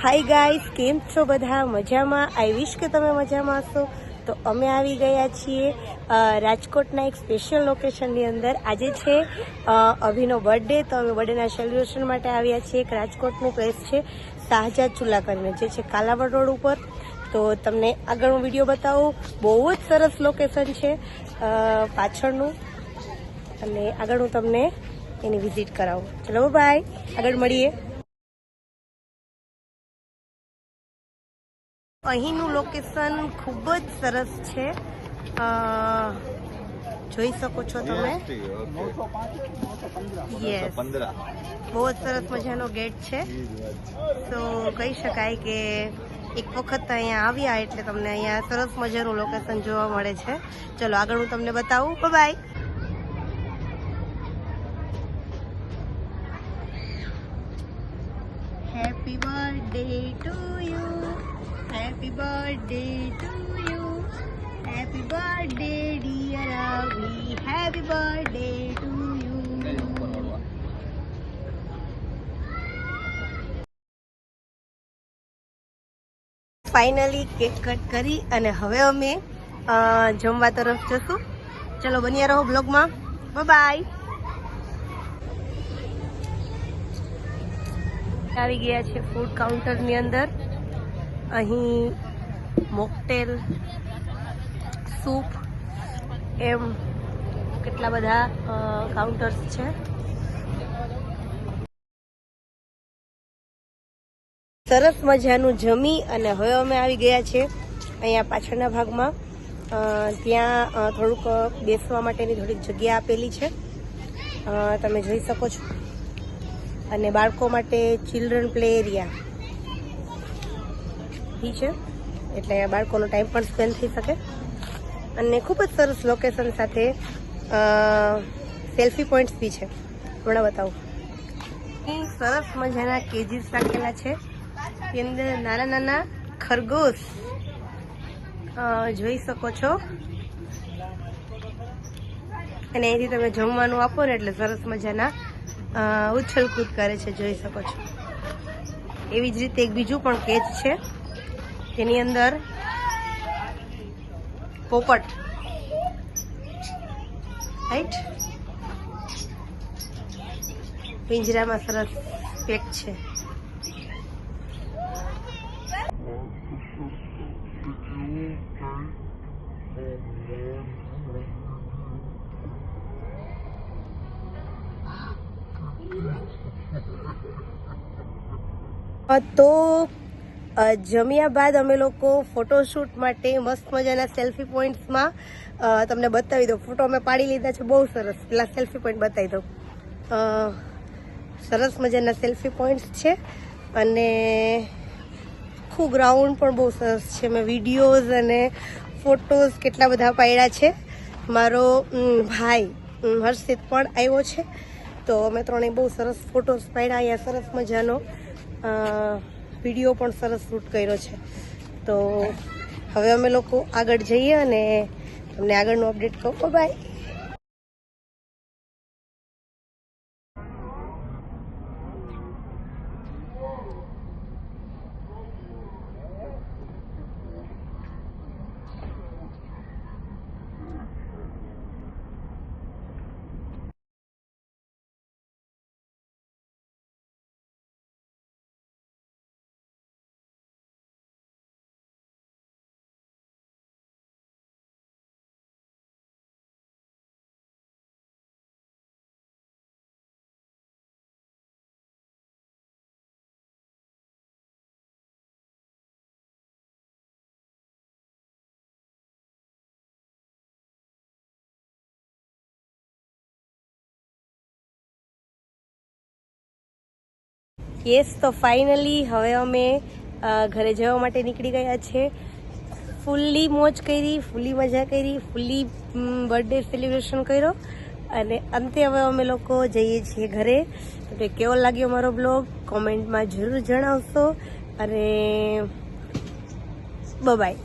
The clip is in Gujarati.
હાય ગાઈસ, કેમ છો બધા? મજામાં? આઈ વિશ કે તમે મજામાં હશો. તો અમે આવી ગયા છીએ રાજકોટના એક સ્પેશિયલ લોકેશનની અંદર. આજે છે અભિનો બર્થડે, તો અમે બર્થડેના સેલિબ્રેશન માટે આવ્યા છીએ. એક રાજકોટનું પ્લેસ છે શાહજાદ ચૂલા કરીને, જે છે કાલાવડ રોડ ઉપર. તો તમને આગળનો વિડીયો બતાવું. બહુ જ સરસ લોકેશન છે પાછળનું, અને આગળ હું તમને એની વિઝિટ કરાવું. ચલો બાય, આગળ મળીએ. અહીંનું લોકેશન ખૂબ જ સરસ છે, જોઈ શકો છો તમે. યસ, બહુ જ સરસ મજાનો ગેટ છે. તો કહી શકાય કે એક વખત અહીંયા આવ્યા એટલે તમને અહીંયા સરસ મજાનું લોકેશન જોવા મળે છે. ચલો આગળ હું તમને બતાવું. Bye. Happy birthday to you, happy birthday to you, happy birthday dear Abhi, happy birthday to you. Finally cake cut કરી અને હવે અમે જમવા તરફ જશું. ચલો બન્યા રહો બ્લોગમાં. બાય. આવી ગયા છે ફૂડ કાઉન્ટરની અંદર. અહીં મોકટેલ, સૂપ, એમ કેટલા બધા કાઉન્ટર્સ છે. સરસ મજાનું જમી અને હવે અમે આવી ગયા છે અહીંયા પાછળના ભાગમાં. ત્યાં થોડુંક બેસવા માટેની થોડીક જગ્યા આપેલી છે, તમે જોઈ શકો છો. અને બાળકો માટે ચિલ્ડ્રન પ્લે એરિયા બી છે, એટલે બાળકોનો ટાઈમ પણ સ્પેન્ડ થઈ શકે. અને ખૂબ જ સરસ લોકેશન સાથે સેલ્ફી પોઈન્ટ્સ બી છે. હમણાં બતાવું. અહીં સરસ મજાના કેજીસ રાખેલા છે, તેની અંદર નાના નાના ખરગોશ જોઈ શકો છો. અને અહીંથી તમે જમવાનું આપો ને એટલે સરસ મજાના ઉછળકૂદ કરે છે, જોઈ શકો છો. એવી જ રીતે એક બીજું પણ કેજ છે, તેની અંદર પોપટ, રાઈટ, પિંજરામાં સરસ પેક છે. તો જમ્યા બાદ અમે લોકો ફોટોશૂટ માટે મસ્ત મજાના સેલ્ફી પોઈન્ટ્સમાં તમને બતાવી દઉં. ફોટો અમે પાડી લીધા છે, બહુ સરસ. પેલા સેલ્ફી પોઈન્ટ બતાવી દઉં. સરસ મજાના સેલ્ફી પોઈન્ટ્સ છે અને આખું ગ્રાઉન્ડ પણ બહુ સરસ છે. મેં વિડીયોઝ અને ફોટોઝ કેટલા બધા પાડ્યા છે. મારો ભાઈ હર્ષિત પણ આવ્યો છે, તો અમે ત્રણેય બહુ સરસ ફોટોઝ પાડ્યા. અહીંયા સરસ મજાનો વિડીયો પણ સરસ શૂટ કર્યો છે. તો હવે અમે લોકો આગળ જઈએ અને તમને આગળનું અપડેટ કહું. બાય. યસ, તો ફાઇનલી હવે અમે ઘરે જવા માટે નીકળી ગયા છે. ફૂલ્લી મોજ કરી, ફૂલ્લી મજા કરી, ફૂલ્લી બર્થડે સેલિબ્રેશન કર્યો અને અંતે હવે અમે લોકો જઈએ છીએ ઘરે. તો કેવો લાગ્યો મારો બ્લોગ કોમેન્ટમાં જરૂર જણાવશો. અને બાય.